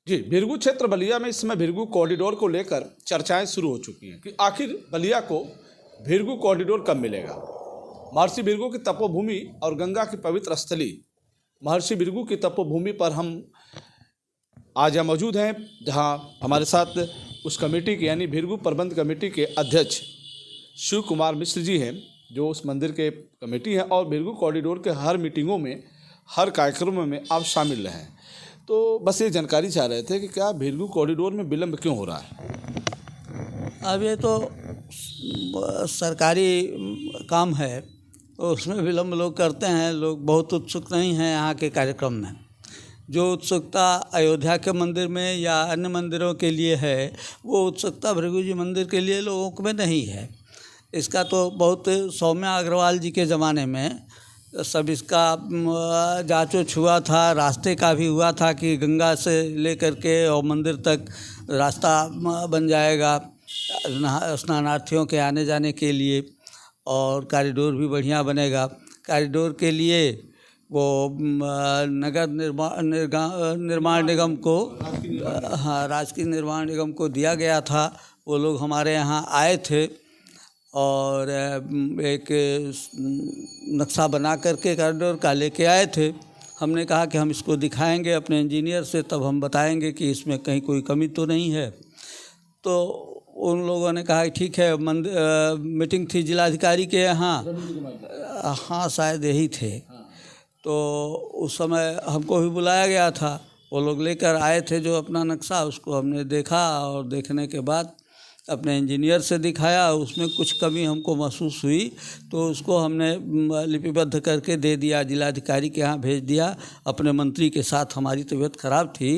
जी, भृगु क्षेत्र बलिया में इस समय भृगु कॉरिडोर को लेकर चर्चाएं शुरू हो चुकी हैं कि आखिर बलिया को भृगु कॉरिडोर कब मिलेगा। महर्षि भृगु की तपोभूमि और गंगा की पवित्र स्थली महर्षि भृगु की तपोभूमि पर हम आज यहाँ मौजूद हैं, जहाँ हमारे साथ उस कमेटी के यानी भृगु प्रबंध कमेटी के अध्यक्ष शिव कुमार मिश्र जी हैं, जो उस मंदिर के कमेटी हैं और भृगु कॉरिडोर के हर मीटिंगों में, हर कार्यक्रमों में आप शामिल रहे हैं। तो बस ये जानकारी चाह रहे थे कि क्या भृगु कॉरिडोर में विलम्ब क्यों हो रहा है। अब ये तो सरकारी काम है, तो उसमें विलम्ब लोग करते हैं। लोग बहुत उत्सुक नहीं हैं यहाँ के कार्यक्रम में। जो उत्सुकता अयोध्या के मंदिर में या अन्य मंदिरों के लिए है, वो उत्सुकता भृगु जी मंदिर के लिए लोगों में नहीं है। इसका तो बहुत सौम्या अग्रवाल जी के ज़माने में सब इसका जांचो छुआ था। रास्ते का भी हुआ था कि गंगा से लेकर के और मंदिर तक रास्ता बन जाएगा स्नानार्थियों के आने जाने के लिए, और कॉरिडोर भी बढ़िया बनेगा। कॉरिडोर के लिए वो नगर निर्माण निगम को, हाँ, राजकीय निर्माण निगम को दिया गया था। वो लोग हमारे यहाँ आए थे और एक नक्शा बना करके कॉरिडोर का लेके आए थे। हमने कहा कि हम इसको दिखाएंगे अपने इंजीनियर से, तब हम बताएंगे कि इसमें कहीं कोई कमी तो नहीं है। तो उन लोगों ने कहा कि ठीक है। मीटिंग थी जिलाधिकारी के यहाँ, हाँ शायद यही थे। तो उस समय हमको भी बुलाया गया था। वो लोग लेकर आए थे जो अपना नक्शा, उसको हमने देखा और देखने के बाद अपने इंजीनियर से दिखाया। उसमें कुछ कमी हमको महसूस हुई, तो उसको हमने लिपिबद्ध करके दे दिया, जिलाधिकारी के यहाँ भेज दिया। अपने मंत्री के साथ, हमारी तबीयत ख़राब थी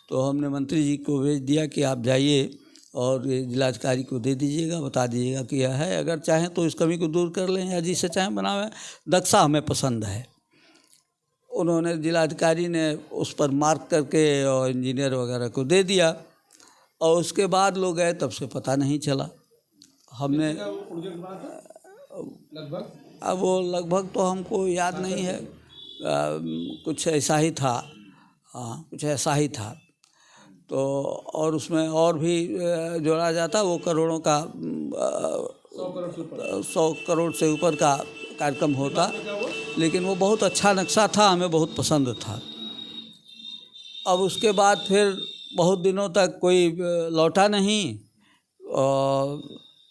तो हमने मंत्री जी को भेज दिया कि आप जाइए और ये जिलाधिकारी को दे दीजिएगा, बता दीजिएगा कि यह है। अगर चाहें तो इस कमी को दूर कर लें या जिसे चाहें बनावें। नक्शा हमें पसंद है। उन्होंने, जिलाधिकारी ने उस पर मार्क करके और इंजीनियर वगैरह को दे दिया। और उसके बाद लोग गए, तब से पता नहीं चला। हमने अब वो लगभग तो हमको याद नहीं है, कुछ ऐसा ही था। हाँ, कुछ ऐसा ही था। तो और उसमें और भी जोड़ा जाता, वो करोड़ों का 100 करोड़ से ऊपर का कार्यक्रम होता। लेकिन वो बहुत अच्छा नक्शा था, हमें बहुत पसंद था। अब उसके बाद फिर बहुत दिनों तक कोई लौटा नहीं। और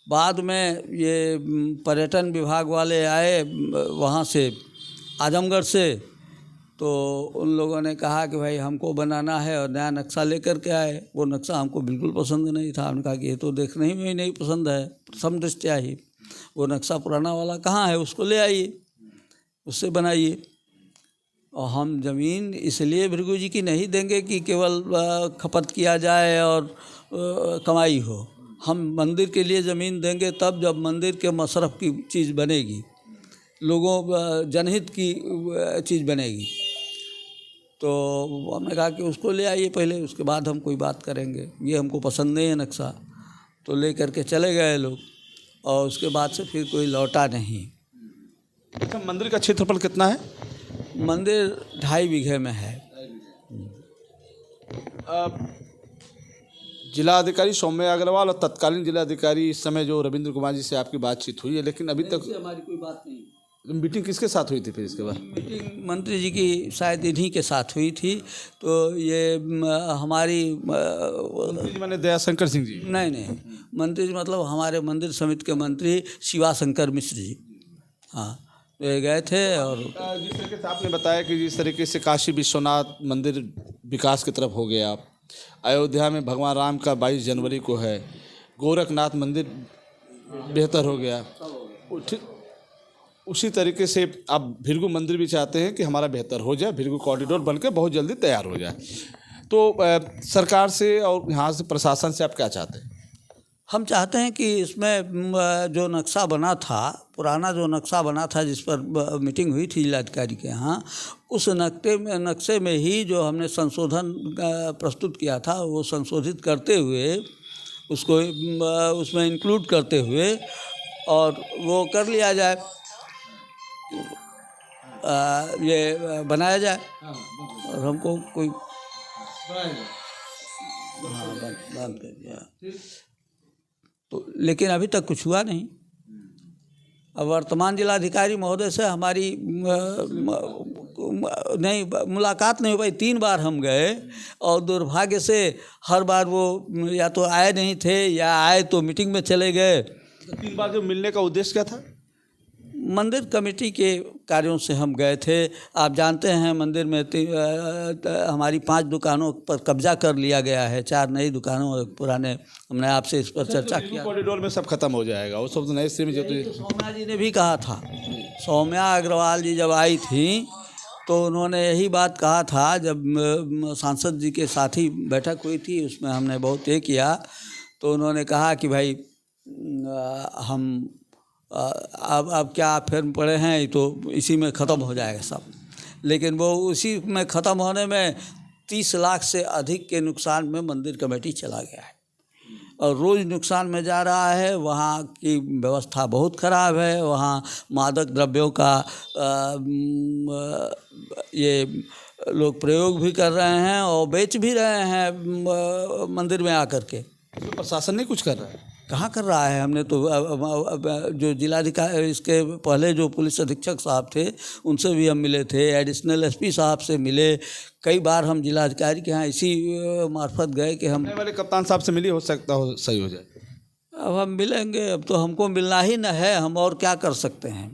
बाद में ये पर्यटन विभाग वाले आए वहाँ से, आजमगढ़ से। तो उन लोगों ने कहा कि भाई हमको बनाना है, और नया नक्शा लेकर के आए। वो नक्शा हमको बिल्कुल पसंद नहीं था। हमने कहा कि ये तो देखने में ही नहीं पसंद है, प्रथम दृष्टया ही। वो नक्शा पुराना वाला कहाँ है, उसको ले आइए, उससे बनाइए। और हम ज़मीन इसलिए भृगु जी की नहीं देंगे कि केवल खपत किया जाए और कमाई हो। हम मंदिर के लिए ज़मीन देंगे तब जब मंदिर के मसरफ़ की चीज़ बनेगी, लोगों जनहित की चीज़ बनेगी। तो हमने कहा कि उसको ले आइए पहले, उसके बाद हम कोई बात करेंगे। ये हमको पसंद नहीं है नक्शा। तो ले करके चले गए लोग, और उसके बाद से फिर कोई लौटा नहीं। अच्छा, मंदिर का क्षेत्रफल कितना है? मंदिर 2.5 बीघे में है। जिलाधिकारी सौम्य अग्रवाल और तत्कालीन जिलाधिकारी इस समय जो रविंद्र कुमार जी से आपकी बातचीत हुई है, लेकिन अभी तक हमारी कोई बात नहीं। मीटिंग किसके साथ हुई थी फिर इसके बाद? मीटिंग मंत्री जी की शायद इन्हीं के साथ हुई थी। तो ये हमारी मंत्री जी माने दयाशंकर सिंह जी? नहीं, मंत्री जी मतलब हमारे मंदिर समिति के मंत्री शिवाशंकर मिश्र जी। हाँ, वे गए थे। और जिस तरीके से आपने बताया कि जिस तरीके से काशी विश्वनाथ मंदिर विकास की तरफ हो गया, अयोध्या में भगवान राम का 22 जनवरी को है, गोरखनाथ मंदिर बेहतर हो गया, उसी तरीके से आप भृगु मंदिर भी चाहते हैं कि हमारा बेहतर हो जाए, भृगु कॉरिडोर बनकर बहुत जल्दी तैयार हो जाए। तो सरकार से और यहाँ से प्रशासन से आप क्या चाहते हैं? हम चाहते हैं कि इसमें जो नक्शा बना था, पुराना जो नक्शा बना था जिस पर मीटिंग हुई थी जिलाधिकारी के यहाँ, उस नक्शे में ही जो हमने संशोधन प्रस्तुत किया था, वो संशोधित करते हुए उसको उसमें इंक्लूड करते हुए और वो कर लिया जाए, ये बनाया जाए। और हमको कोई हाँ बंद कर दिया। तो लेकिन अभी तक कुछ हुआ नहीं। अब वर्तमान जिलाधिकारी महोदय से हमारी नहीं मुलाकात नहीं हो पाई। 3 बार हम गए और दुर्भाग्य से हर बार वो या तो आए नहीं थे या आए तो मीटिंग में चले गए। तो 3 बार जो मिलने का उद्देश्य क्या था? मंदिर कमेटी के कार्यों से हम गए थे। आप जानते हैं मंदिर में हमारी 5 दुकानों पर कब्जा कर लिया गया है। 4 नई दुकानों पुराने हमने आपसे इस पर चर्चा किया। कॉरिडोर में सब खत्म हो जाएगा, वो सब नए सिरे में जो सौम्या जी ने भी कहा था। सौम्या अग्रवाल जी जब आई थी तो उन्होंने यही बात कहा था। जब सांसद जी के साथ ही बैठक हुई थी, उसमें हमने बहुत ये किया, तो उन्होंने कहा कि भाई हम अब क्या फिर पड़े हैं, तो इसी में ख़त्म हो जाएगा सब। लेकिन वो उसी में ख़त्म होने में 30 लाख से अधिक के नुकसान में मंदिर कमेटी चला गया है और रोज़ नुकसान में जा रहा है। वहाँ की व्यवस्था बहुत ख़राब है। वहाँ मादक द्रव्यों का ये लोग प्रयोग भी कर रहे हैं और बेच भी रहे हैं मंदिर में आकर के। प्रशासन नहीं कुछ कर रहा है? कहाँ कर रहा है? हमने तो जो जिलाधिकारी इसके पहले जो पुलिस अधीक्षक साहब थे उनसे भी हम मिले थे, एडिशनल एसपी साहब से मिले। कई बार हम जिलाधिकारी के यहाँ इसी मार्फत गए कि हम वाले कप्तान साहब से मिली, हो सकता हो सही हो जाए। अब हम मिलेंगे। अब तो हमको मिलना ही न है, हम और क्या कर सकते हैं।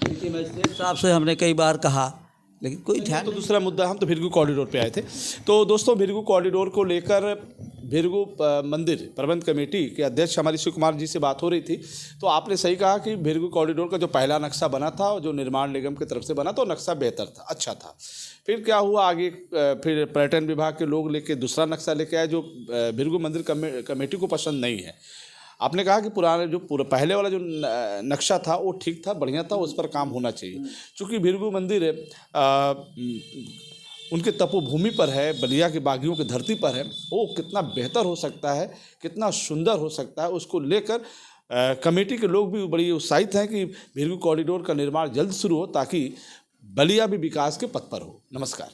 लेकिन मजिस्ट्रेट साहब से हमने कई बार कहा, लेकिन कोई ध्यान। तो दूसरा मुद्दा, हम तो भिरगू कॉरिडोर पे आए थे। तो दोस्तों, भिरगू कॉरिडोर को लेकर भिरगू मंदिर प्रबंध कमेटी के अध्यक्ष हमारी शिव कुमार जी से बात हो रही थी। तो आपने सही कहा कि भिरगू कॉरिडोर का जो पहला नक्शा बना था और जो निर्माण निगम की तरफ से बना था, वो नक्शा बेहतर था, अच्छा था। फिर क्या हुआ आगे, फिर पर्यटन विभाग के लोग लेके दूसरा नक्शा लेके आए जो भिरगू मंदिर कमेटी को पसंद नहीं है। आपने कहा कि पुराने जो पहले वाला जो नक्शा था वो ठीक था, बढ़िया था, उस पर काम होना चाहिए। चूँकि भिरगू मंदिर उनके तपोभूमि पर है, बलिया के बागियों की धरती पर है, वो कितना बेहतर हो सकता है, कितना सुंदर हो सकता है, उसको लेकर कमेटी के लोग भी बड़ी उत्साहित हैं कि भिरगू कॉरिडोर का निर्माण जल्द शुरू हो ताकि बलिया भी विकास के पथ पर हो। नमस्कार।